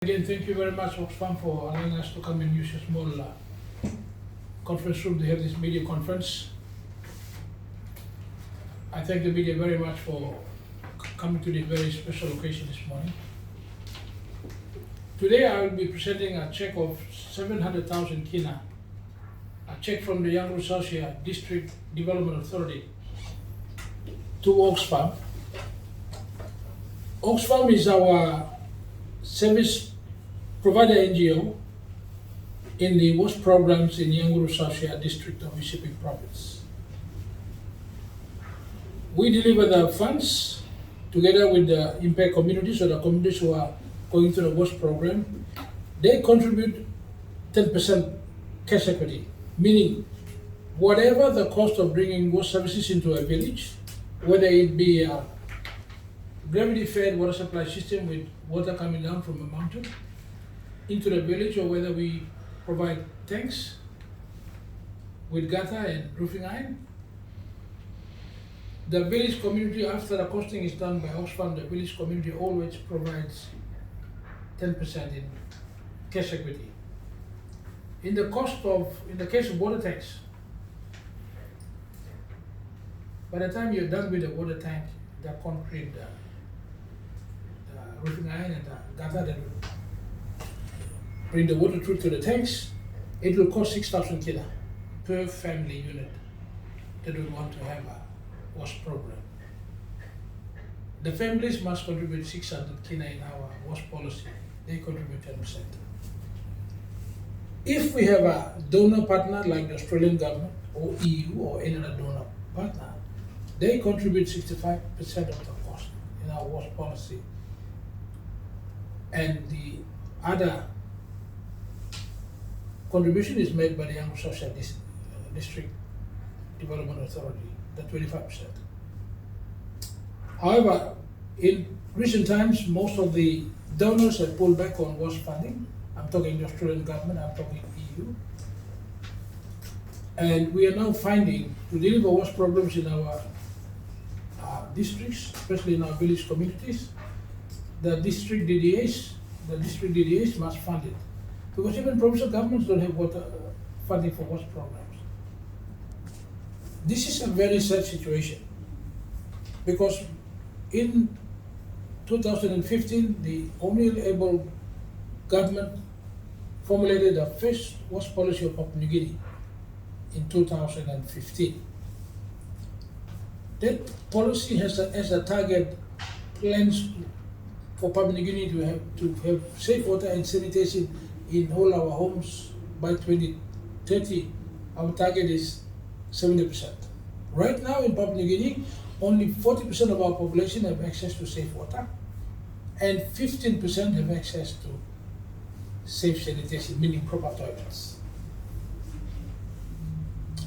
Again, thank you very much, Oxfam, for allowing us to come and use a small conference room to have this media conference. I thank the media very much for coming to this very special occasion this morning. Today I will be presenting a check of 700,000 kina, a check from the Yangoru Saussia District Development Authority to Oxfam. Oxfam is our service provider NGO in the WASH programs in Yangoru Saussia District of Isipik Province. We deliver the funds together with the impact communities, or the communities who are going through the WASH program. They contribute 10% cash equity, meaning whatever the cost of bringing WASH services into a village, whether it be a gravity-fed water supply system with water coming down from a mountain into the village, or whether we provide tanks with gutter and roofing iron. The village community, after the costing is done by Oxfam, the village community always provides 10% in cash equity. In the case of water tanks, by the time you're done with the water tank, the concrete, the roofing iron and the gutter that will bring the water through to the tanks, it will cost 6,000 kina per family unit that will want to have a WASH program. The families must contribute 600 kina in our WASH policy. They contribute 10%. If we have a donor partner like the Australian government or EU or any other donor partner, they contribute 65% of the cost in our WASH policy. And the other contribution is made by the Yangoru Saussia District Development Authority, the 25%. However, in recent times, most of the donors have pulled back on WASH funding. I'm talking the Australian government, I'm talking EU. And we are now finding to deliver WASH programs in our districts, especially in our village communities, the district DDAs must fund it. Because even provincial governments don't have water funding for WASH programs. This is a very sad situation, because in 2015, the only able government formulated the first WASH policy of Papua New Guinea in 2015. That policy has a target plans for Papua New Guinea to have safe water and sanitation in all our homes by 2030. Our target is 70%. Right now in Papua New Guinea, only 40% of our population have access to safe water, and 15% have access to safe sanitation, meaning proper toilets.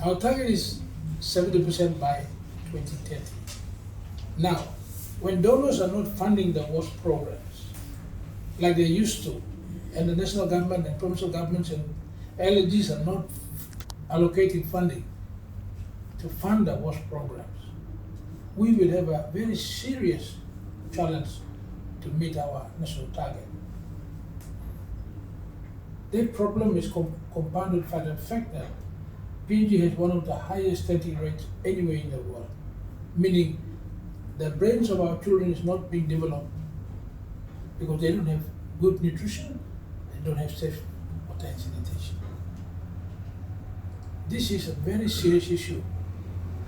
Our target is 70% by 2030. Now, when donors are not funding the WASH programs like they used to, and the national government and provincial governments and LGs are not allocating funding to fund the WASH programs, we will have a very serious challenge to meet our national target. That problem is compounded by the fact that PNG has one of the highest stunting rates anywhere in the world, meaning the brains of our children is not being developed because they don't have good nutrition, they don't have safe water and sanitation. This is a very serious issue,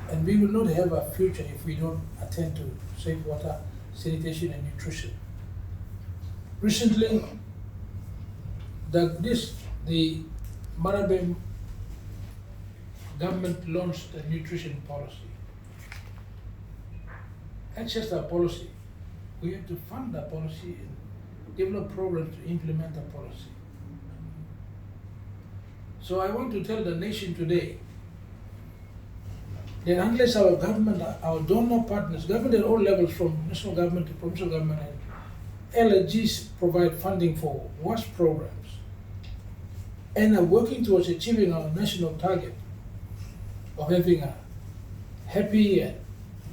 and we will not have a future if we don't attend to safe water, sanitation and nutrition. Recently, the Marabem government launched a nutrition policy. That's just our policy. We have to fund the policy and develop programs to implement the policy. So I want to tell the nation today that unless our government, our donor partners, government at all levels from national government to provincial government and LGs provide funding for WASH programs and are working towards achieving our national target of having a happy and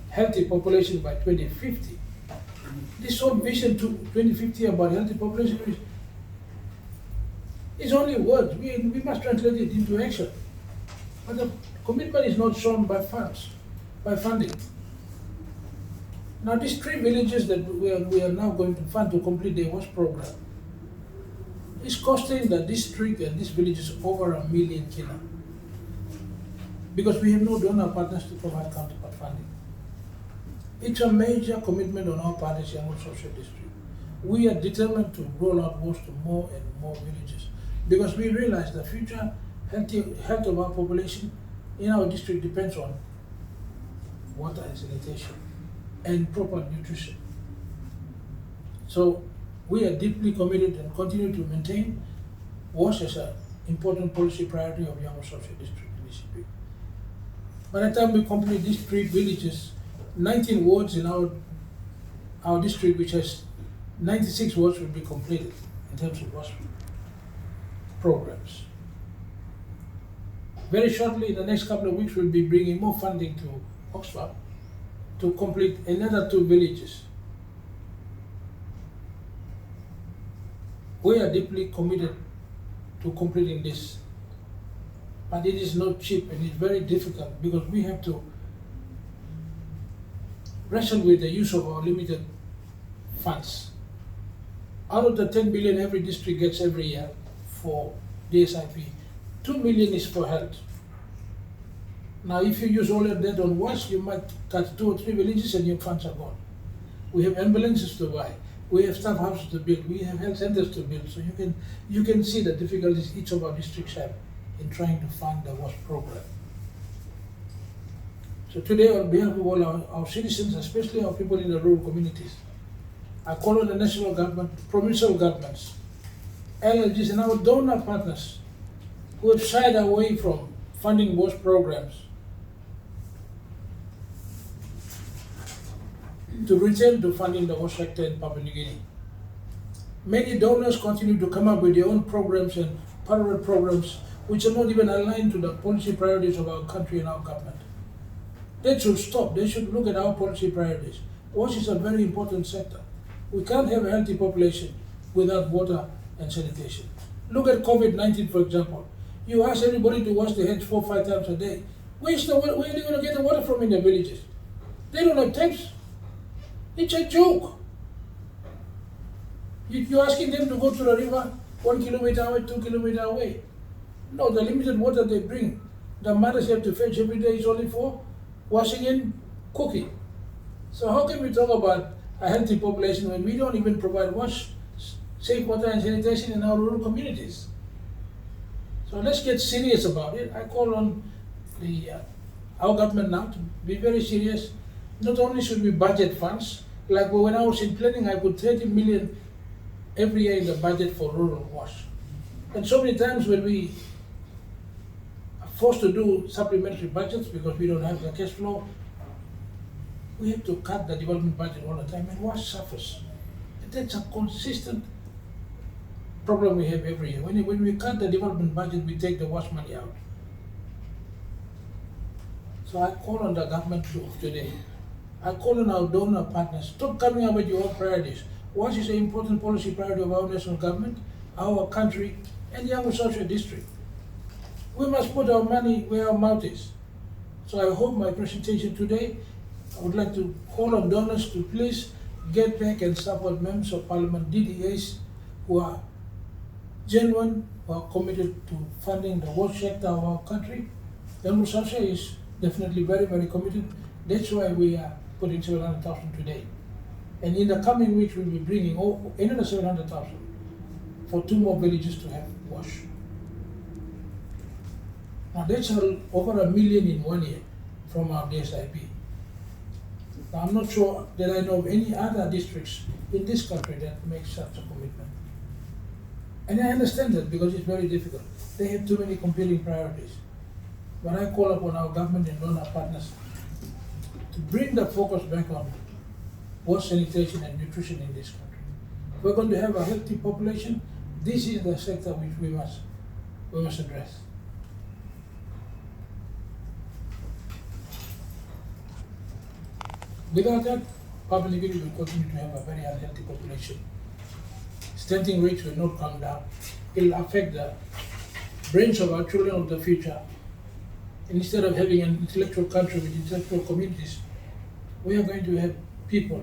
healthy population by 2050. This whole vision to 2050 about healthy population It's only words. We must translate it into action. But the commitment is not shown by funds, by funding. Now these 3 villages that we are now going to fund to complete the WASH program is costing the district and these villages over $1 million kina. Because we have no donor partners to provide counterpart funding. It's a major commitment on our part as Yangoru Social District. We are determined to roll out WASH to more and more villages because we realize the future health of our population in our district depends on water and sanitation and proper nutrition. So we are deeply committed and continue to maintain WASH as an important policy priority of Yangoru Social District initiative. By the time we complete these 3 villages, 19 wards in our district, which has 96 wards, will be completed in terms of WASH programs. Very shortly, in the next couple of weeks, we'll be bringing more funding to Oxford to complete another 2 villages. We are deeply committed to completing this, but it is not cheap and it's very difficult because we have to wrestle with the use of our limited funds. Out of the 10 billion every district gets every year for DSIP, 2 million is for health. Now, if you use all of that on WASH, you might touch 2 or 3 villages and your funds are gone. We have ambulances to buy, we have staff houses to build, we have health centers to build. So you can see the difficulties each of our districts have in trying to fund the WASH program. So today, on behalf of all our citizens, especially our people in the rural communities, I call on the national government, provincial governments, LLGs, and our donor partners who have shied away from funding WASH programs to return to funding the WASH sector in Papua New Guinea. Many donors continue to come up with their own programs and parallel programs which are not even aligned to the policy priorities of our country and our government. That should stop. They should look at our policy priorities. WASH is a very important sector. We can't have a healthy population without water and sanitation. Look at COVID-19, for example. You ask everybody to wash their hands 4 or 5 times a day. Where are they going to get the water from in the villages? They don't have taps. It's a joke. You're asking them to go to the river 1 kilometer away, 2 kilometers away. No, the limited water they bring, the mothers have to fetch every day is only for washing and cooking. So how can we talk about a healthy population when we don't even provide safe water and sanitation in our rural communities? So let's get serious about it. I call on our government now to be very serious. Not only should we budget funds, like when I was in planning, I put 30 million every year in the budget for rural WASH. And so many times when we are forced to do supplementary budgets because we don't have the cash flow, we have to cut the development budget all the time, and WASH suffers. And that's a consistent problem we have every year. When we cut the development budget, we take the WASH money out. So I call on the government today. I call on our donor partners, stop coming up with your own priorities. WASH is an important policy priority of our national government, our country, and the Yangoru Social District. We must put our money where our mouth is. So I hope my presentation today, I would like to call on donors to please get back and support members of parliament, DDAs, who are genuine, who are committed to funding the WASH sector of our country. Yangoru Saussia is definitely very, very committed. That's why we are putting 700,000 today. And in the coming weeks, we'll be bringing another 700,000 for 2 more villages to have WASH. Now that's over $1 million in 1 year from our DSIP. Now I'm not sure that I know of any other districts in this country that make such a commitment. And I understand that because it's very difficult. They have too many competing priorities. But I call upon our government and donor partners to bring the focus back on water, sanitation, and nutrition in this country. If we're going to have a healthy population, this is the sector which we must address. Without that, Papua New Guinea will continue to have a very unhealthy population. Stunting rates will not come down. it'll affect the brains of our children of the future. Instead of having an intellectual country with intellectual communities, we are going to have people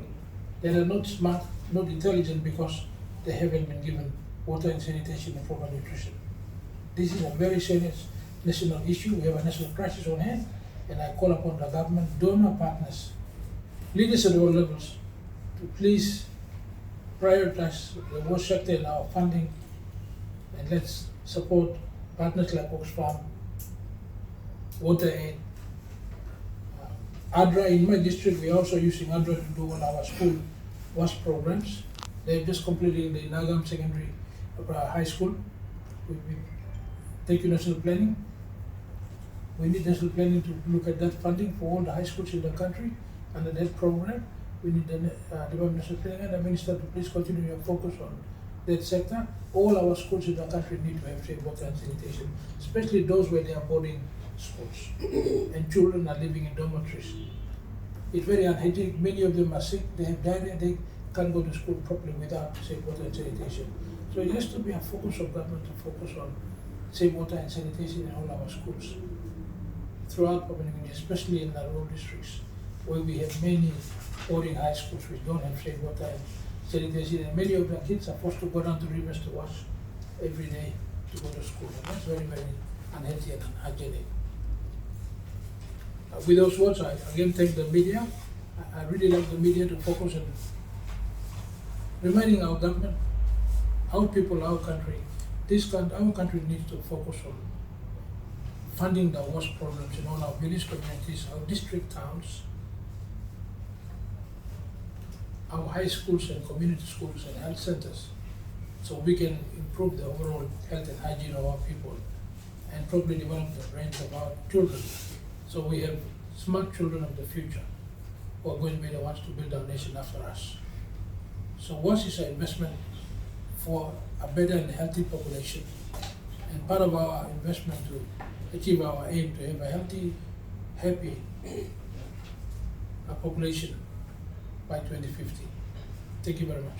that are not smart, not intelligent because they haven't been given water and sanitation and proper nutrition. This is a very serious national issue. We have a national crisis on hand, and I call upon the government, donor partners, leaders at all levels to please prioritize the water sector in our funding, and let's support partners like Oxfam, WaterAid, ADRA. In my district, we are also using ADRA to do all our school wash programs. They're just completing the Nagam Secondary High School. Thank you, National Planning. We need National Planning to look at that funding for all the high schools in the country under that program. We need the Department of National Planning and the Minister to please continue your focus on that sector. All our schools in the country need to have safe water and sanitation, especially those where they are boarding schools and children are living in dormitories. It's very unhygienic. Many of them are sick, they have diarrhea, they can't go to school properly without safe water and sanitation. So it has to be a focus of government to focus on safe water and sanitation in all our schools throughout Papua New Guinea, especially in the rural districts where we have many boarding high schools which don't have safe water and sanitation, and many of the kids are forced to go down to rivers to wash every day to go to school, and that's very, very unhealthy and unhygienic. With those words, I again thank the media. I really like the media to focus on reminding our government, our people, our country, our country needs to focus on funding the worst problems in all our village communities, our district towns, our high schools and community schools and health centers, so we can improve the overall health and hygiene of our people and probably develop the brains of our children. So we have smart children of the future who are going to be the ones to build our nation after us. So WASH is an investment for a better and healthy population, and part of our investment to achieve our aim to have a healthy, happy population by 2050. Thank you very much.